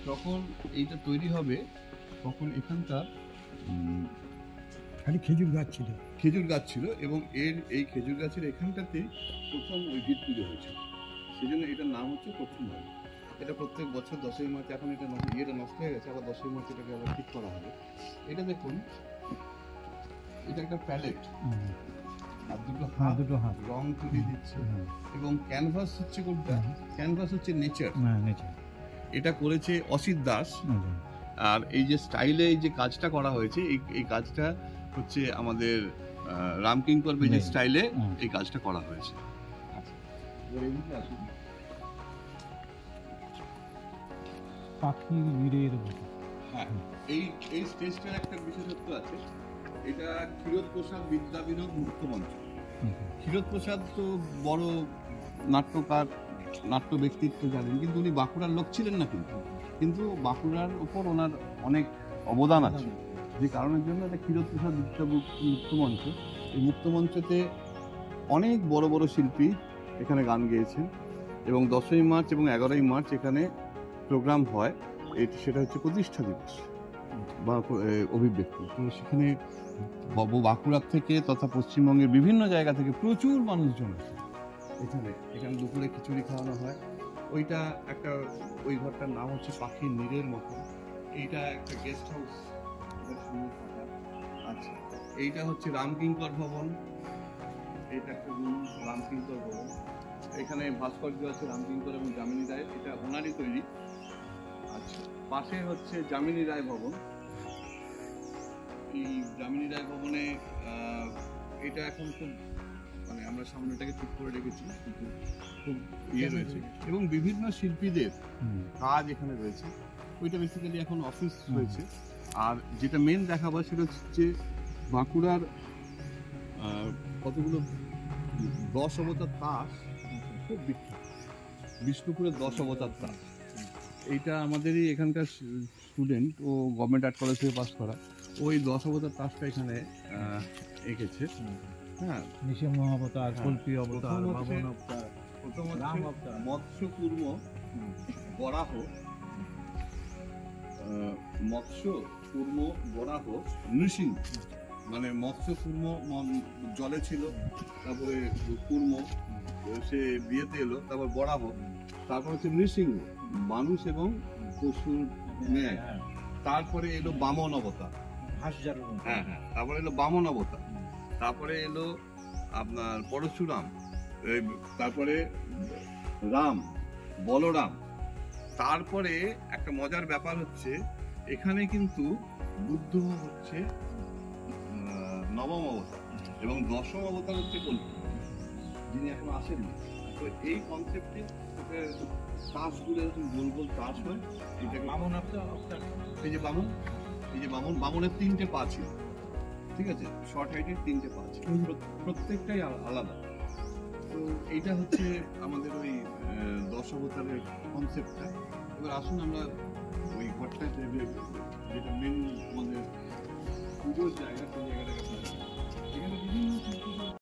যখন এইটা তৈরি হবে তখন এখানকার খালি খেজুর গাছ ছিল এবং এই খেজুর গাছের এখানটাতেই প্রথম ওই ভিত পুজো হয়েছিল, সেই জন্য এটার নাম হচ্ছে প্রথম বাড়ি। এটা প্রত্যেক বছর 10ই মার্চ, এখন এটা নষ্ট হয়ে গেছে, আবার 10ই মার্চ এটাকে আবার ঠিক করা হবে। এটা দেখুন, এটা একটা প্যালেট, আর দুটো হাত রং তুলি দিচ্ছে, এবং ক্যানভাস হচ্ছে কোনটা? ক্যানভাস হচ্ছে নেচার। এটা করেছে অসিত দাস। আর এই যে স্টাইলে এই যে কাজটা করা হয়েছে, এই কাজটা হচ্ছে আমাদের রামকিঙ্কর বেজের স্টাইলে এই কাজটা করা হয়েছে। পাখি নিরের হ্যাঁ, এই স্টেজটার একটা বিশেষত্ব আছে। এটা ক্ষীরোদ প্রসাদ বিদ্যা বিনোদ মুক্ত মঞ্চ। ক্ষীরোদ প্রসাদ তো বড় নাট্যকার, নাট্য ব্যক্তিত্ব জানেন, কিন্তু উনি বাঁকুড়ার লোক ছিলেন না, কিন্তু বাঁকুড়ার উপর ওনার অনেক অবদান আছে, যে কারণের জন্য এটা ক্ষীরোদ প্রসাদ বিদ্যা মুক্ত মঞ্চ। এই মুক্ত মঞ্চতে অনেক বড় বড় শিল্পী এখানে গান গেয়েছেন, এবং 10ই মার্চ এবং 11ই মার্চ এখানে প্রোগ্রাম হয়। সেটা হচ্ছে প্রতিষ্ঠা দিবস বা অভিব্যক্তি। তো সেখানে বাঁকুড়ার থেকে তথা পশ্চিমবঙ্গের বিভিন্ন জায়গা থেকে প্রচুর মানুষজন আছে এখানে দুপুরে খিচুড়ি খাওয়ানো হয়। ওইটা একটা, ওই ঘরটার নাম হচ্ছে পাখির নীড়ের মতো। এইটা একটা গেস্ট হাউস। আচ্ছা, এইটা হচ্ছে রামকিঙ্কর ভবন। এটা একটা রুম, রামকিঙ্কর ভবন। এখানে ভাস্কর্য আছে রামকিঙ্কর এবং যামিনী রায়ের, এটা ওনারই তৈরি। আচ্ছা, পাশে হচ্ছে যামিনী রায় ভবন। এই যামিনী রায় ভবনে এটা এখন খুব, মানে আমরা সামনেটাকে ঠিক করে রেখেছি, কিন্তু খুব রয়েছে, এবং বিভিন্ন শিল্পীদের কাজ এখানে রয়েছে। ওইটা বেসিক্যালি এখন অফিস রয়েছে। আর যেটা মেন দেখাবো সেটা হচ্ছে বাঁকুড়ার কতগুলো 10 অবতার তাস খুব বিখ্যাত। বিষ্ণুপুরের 10 অবতার তাস, এইটা আমাদেরই এখানকার স্টুডেন্ট, ও গভর্নমেন্ট আর্ট কলেজ থেকে পাস করা, ওই 10 অবতার তাসটা এখানে এঁকেছে। হ্যাঁ, নৃসিংহ অবতার, কল্পী অবতার, বামন অবতার, প্রথম হচ্ছে মৎস্য কুর্ম বরাহ, মৎস্য কুর্ম বরাহ নৃসিংহ, মানে মৎস্য কুর্ম জলে ছিল, তারপরে কুর্ম সে বিয়েতে এলো, তারপর বরাহ, তারপর হচ্ছে নৃসিংহ মানুষ এবং পশুর ন্যায়, তারপরে এলো বামন অবতার। হ্যাঁ, তারপরে এলো বামন অবতার, তারপরে এলো আপনার পরশুরাম, তারপরে রাম, বলরাম। তারপরে একটা মজার ব্যাপার হচ্ছে এখানে কিন্তু বুদ্ধ হচ্ছে নবম অবতার, এবং 10ম অবতার হচ্ছে কল্কি, যিনি এখন আসেননি। তো এই কনসেপ্টে তাসগুলো এরকম গোল গোল তাস হয়। এটাকে বামন অবতার, এই যে বামনের 3টে পা ছিল, ঠিক আছে, শর্ট হাইটের 3টে পা ছিল, প্রত্যেকটাই আলাদা। তো এইটা হচ্ছে আমাদের ওই 10 অবতারের কনসেপ্টটা। এবার আসুন আমরা ওই ঘরটা, যেটা মেন আমাদের পুজোর জায়গা, সেই জায়গাটাকে এখানে বিভিন্ন